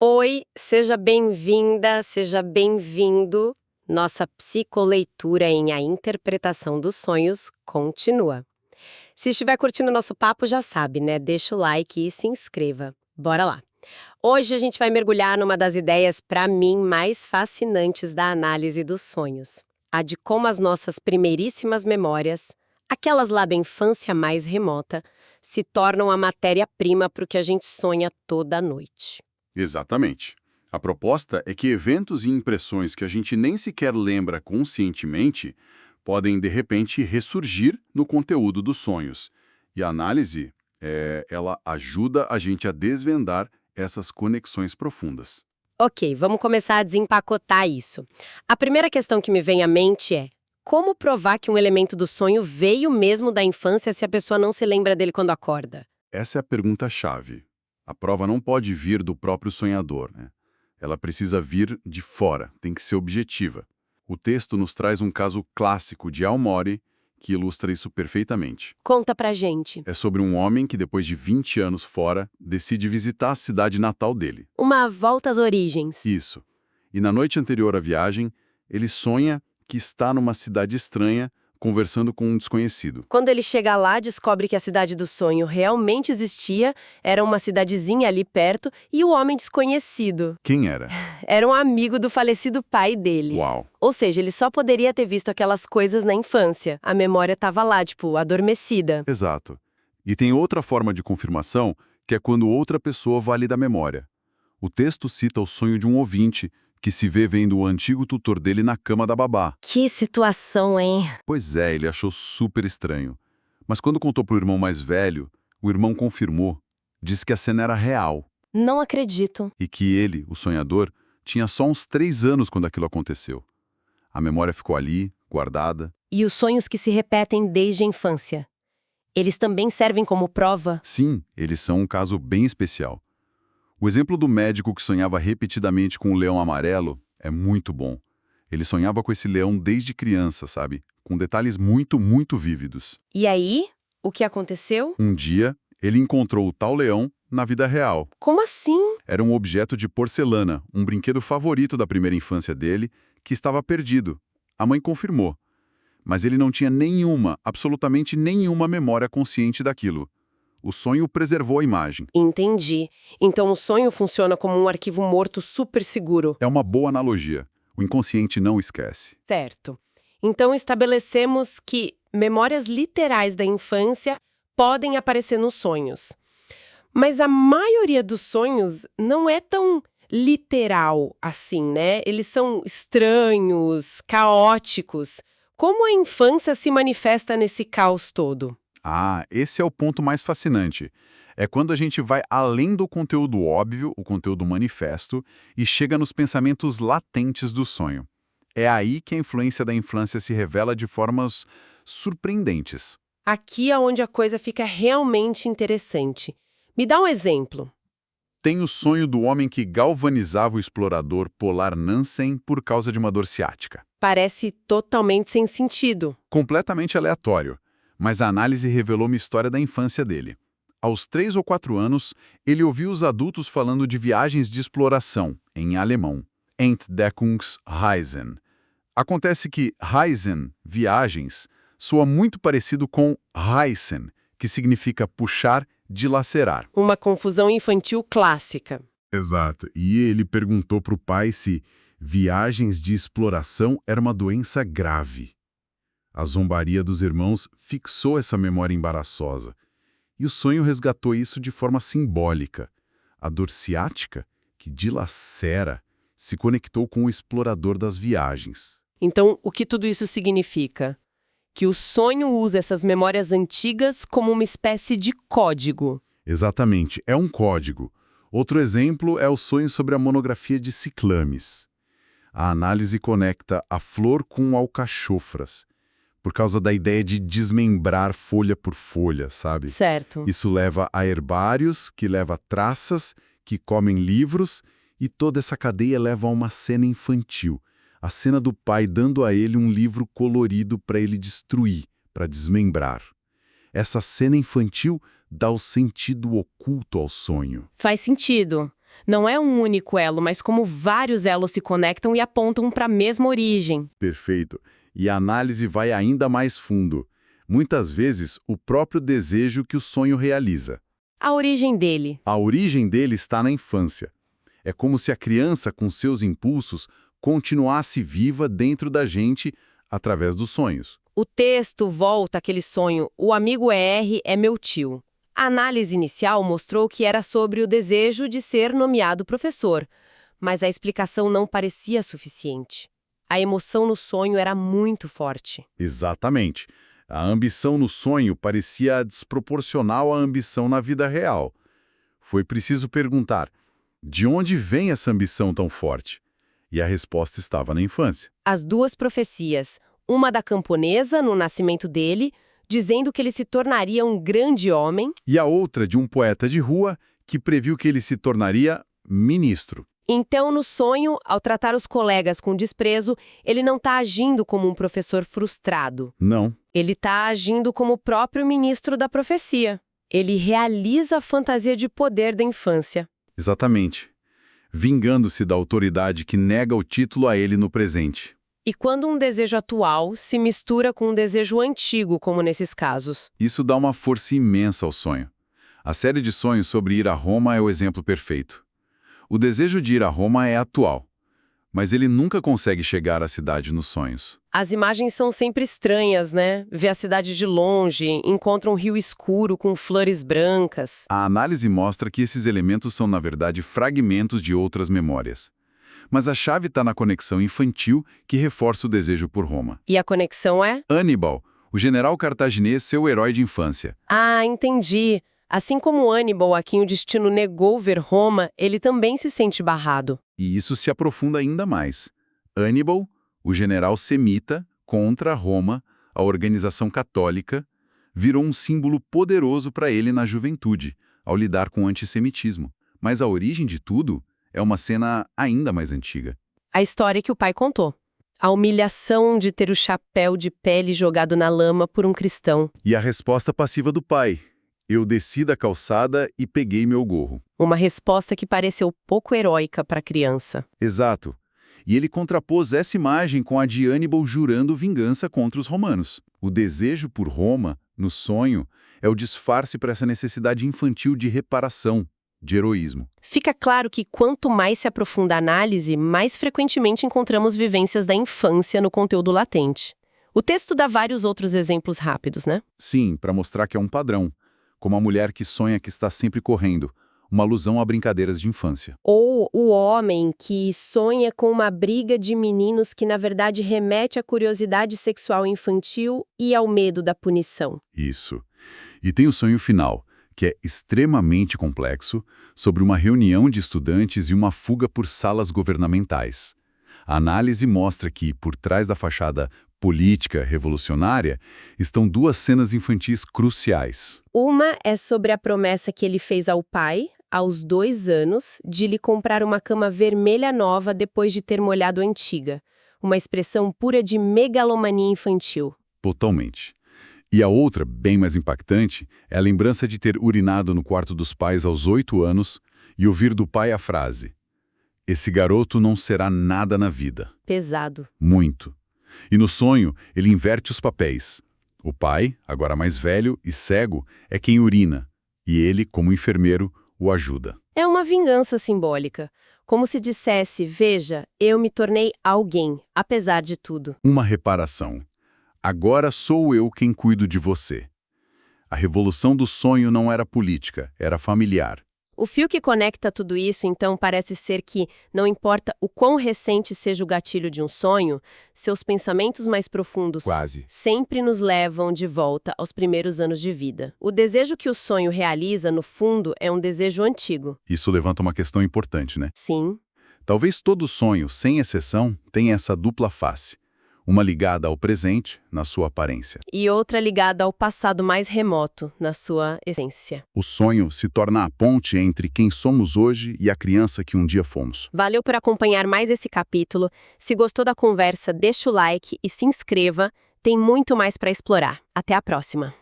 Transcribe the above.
Oi, seja bem-vinda, seja bem-vindo. Nossa psicoleitura em A Interpretação dos Sonhos continua. Se estiver curtindo nosso papo, já sabe, né? Deixa o like e se inscreva. Bora lá. Hoje a gente vai mergulhar numa das ideias, para mim, mais fascinantes da análise dos sonhos. A de como as nossas primeiríssimas memórias, aquelas lá da infância mais remota, se tornam a matéria-prima para o que a gente sonha toda noite. Exatamente. A proposta é que eventos e impressões que a gente nem sequer lembra conscientemente podem, de repente, ressurgir no conteúdo dos sonhos. E a análise, ela ajuda a gente a desvendar essas conexões profundas. Ok, vamos começar a desempacotar isso. A primeira questão que me vem à mente é: como provar que um elemento do sonho veio mesmo da infância se a pessoa não se lembra dele quando acorda? Essa é a pergunta-chave. A prova não pode vir do próprio sonhador, né? Ela precisa vir de fora, tem que ser objetiva. O texto nos traz um caso clássico de Al Mori que ilustra isso perfeitamente. Conta pra gente. É sobre um homem que, depois de 20 anos fora, decide visitar a cidade natal dele. Uma volta às origens. Isso. E na noite anterior à viagem, ele sonha que está numa cidade estranha, conversando com um desconhecido. Quando ele chega lá, descobre que a cidade do sonho realmente existia, era uma cidadezinha ali perto, e o homem desconhecido Quem era? era um amigo do falecido pai dele. Uau! Ou seja, ele só poderia ter visto aquelas coisas na infância. A memória estava lá, tipo, adormecida. Exato. E tem outra forma de confirmação, que é quando outra pessoa valida a memória. O texto cita o sonho de um ouvinte, que se vê vendo o antigo tutor dele na cama da babá. Que situação, hein? Pois é, ele achou super estranho. Mas quando contou pro irmão mais velho, o irmão confirmou. Disse que a cena era real Não acredito. e que ele, o sonhador, tinha só uns 3 anos quando aquilo aconteceu. A memória ficou ali, guardada. E os sonhos que se repetem desde a infância? Eles também servem como prova? Sim, eles são um caso bem especial. O exemplo do médico que sonhava repetidamente com o leão amarelo é muito bom. Ele sonhava com esse leão desde criança, sabe? Com detalhes muito vívidos. E aí, o que aconteceu? Um dia, ele encontrou o tal leão na vida real. Como assim? Era um objeto de porcelana, um brinquedo favorito da primeira infância dele, que estava perdido. A mãe confirmou. Mas ele não tinha absolutamente nenhuma memória consciente daquilo. O sonho preservou a imagem. Entendi. Então o sonho funciona como um arquivo morto super seguro. É uma boa analogia. O inconsciente não esquece. Certo. Então estabelecemos que memórias literais da infância podem aparecer nos sonhos. Mas a maioria dos sonhos não é tão literal assim, né? Eles são estranhos, caóticos. Como a infância se manifesta nesse caos todo? Ah, esse é o ponto mais fascinante. É quando a gente vai além do conteúdo óbvio, o conteúdo manifesto, e chega nos pensamentos latentes do sonho. É aí que a influência da infância se revela de formas surpreendentes. Aqui é onde a coisa fica realmente interessante. Me dá um exemplo. Tem o sonho do homem que galvanizava o explorador polar Nansen por causa de uma dor ciática. Parece totalmente sem sentido. Completamente aleatório, mas a análise revelou uma história da infância dele. Aos 3 ou 4 anos, ele ouviu os adultos falando de viagens de exploração, em alemão, Entdeckungsreisen. Acontece que Reisen, viagens, soa muito parecido com Reißen, que significa puxar, dilacerar. Uma confusão infantil clássica. Exato. E ele perguntou para o pai se viagens de exploração era uma doença grave. A zombaria dos irmãos fixou essa memória embaraçosa. E o sonho resgatou isso de forma simbólica. A dor ciática, que dilacera, se conectou com o explorador das viagens. Então, o que tudo isso significa? Que o sonho usa essas memórias antigas como uma espécie de código. Exatamente, é um código. Outro exemplo é o sonho sobre a monografia de Ciclames. A análise conecta a flor com alcachofras, por causa da ideia de desmembrar folha por folha, sabe? Certo. Isso leva a herbários, que leva a traças, que comem livros, e toda essa cadeia leva a uma cena infantil. A cena do pai dando a ele um livro colorido para ele destruir, para desmembrar. Essa cena infantil dá o sentido oculto ao sonho. Faz sentido. Não é um único elo, mas como vários elos se conectam e apontam para a mesma origem. Perfeito. E a análise vai ainda mais fundo. Muitas vezes, o próprio desejo que o sonho realiza. A origem dele. A origem dele está na infância. É como se a criança, com seus impulsos, continuasse viva dentro da gente através dos sonhos. O texto volta àquele sonho, o amigo R é meu tio. A análise inicial mostrou que era sobre o desejo de ser nomeado professor, mas a explicação não parecia suficiente. A emoção no sonho era muito forte. Exatamente. A ambição no sonho parecia desproporcional à ambição na vida real. Foi preciso perguntar, de onde vem essa ambição tão forte? E a resposta estava na infância. As duas profecias, uma da camponesa, no nascimento dele, dizendo que ele se tornaria um grande homem, E a outra de um poeta de rua que previu que ele se tornaria ministro. então, no sonho, ao tratar os colegas com desprezo, ele não está agindo como um professor frustrado. Não. Ele está agindo como o próprio ministro da profecia. Ele realiza a fantasia de poder da infância. Exatamente. Vingando-se da autoridade que nega o título a ele no presente. E quando um desejo atual se mistura com um desejo antigo, como nesses casos. Isso dá uma força imensa ao sonho. A série de sonhos sobre ir a Roma é o exemplo perfeito. O desejo de ir a Roma é atual, mas ele nunca consegue chegar à cidade nos sonhos. As imagens são sempre estranhas, né? Vê a cidade de longe, encontra um rio escuro com flores brancas. A análise mostra que esses elementos são, na verdade, fragmentos de outras memórias. Mas a chave está na conexão infantil que reforça o desejo por Roma. E a conexão é? Hannibal, o general cartaginês, seu herói de infância. Ah, entendi. Assim como Hannibal, a quem o destino negou ver Roma, ele também se sente barrado. E isso se aprofunda ainda mais. Hannibal, o general semita, contra Roma, a organização católica, virou um símbolo poderoso para ele na juventude, ao lidar com o antissemitismo. Mas a origem de tudo é uma cena ainda mais antiga. A história que o pai contou. A humilhação de ter o chapéu de pele jogado na lama por um cristão. E a resposta passiva do pai. Eu desci da calçada e peguei meu gorro. Uma resposta que pareceu pouco heróica para a criança. Exato. E ele contrapôs essa imagem com a de Hannibal jurando vingança contra os romanos. O desejo por Roma, no sonho, é o disfarce para essa necessidade infantil de reparação, de heroísmo. Fica claro que quanto mais se aprofunda a análise, mais frequentemente encontramos vivências da infância no conteúdo latente. O texto dá vários outros exemplos rápidos, né? Sim, para mostrar que é um padrão. Como a mulher que sonha que está sempre correndo, uma alusão a brincadeiras de infância. Ou o homem que sonha com uma briga de meninos que, na verdade, remete à curiosidade sexual infantil e ao medo da punição. Isso. E tem o sonho final, que é extremamente complexo, sobre uma reunião de estudantes e uma fuga por salas governamentais. A análise mostra que, por trás da fachada política revolucionária, estão duas cenas infantis cruciais. Uma é sobre a promessa que ele fez ao pai, aos 2 anos, de lhe comprar uma cama vermelha nova depois de ter molhado a antiga. Uma expressão pura de megalomania infantil. Totalmente. E a outra, bem mais impactante, é a lembrança de ter urinado no quarto dos pais aos 8 anos e ouvir do pai a frase: "Esse garoto não será nada na vida." Pesado. Muito. E no sonho, ele inverte os papéis. O pai, agora mais velho e cego, é quem urina, e ele, como enfermeiro, o ajuda. É uma vingança simbólica. Como se dissesse, veja, eu me tornei alguém, apesar de tudo. Uma reparação. Agora sou eu quem cuido de você. A revolução do sonho não era política, era familiar. O fio que conecta tudo isso, então, parece ser que, não importa o quão recente seja o gatilho de um sonho, seus pensamentos mais profundos Quase. sempre nos levam de volta aos primeiros anos de vida. O desejo que o sonho realiza, no fundo, é um desejo antigo. Isso levanta uma questão importante, né? Sim. Talvez todo sonho, sem exceção, tenha essa dupla face. Uma ligada ao presente, na sua aparência. E outra ligada ao passado mais remoto, na sua essência. O sonho se torna a ponte entre quem somos hoje e a criança que um dia fomos. Valeu por acompanhar mais esse capítulo. Se gostou da conversa, deixa o like e se inscreva. Tem muito mais para explorar. Até a próxima!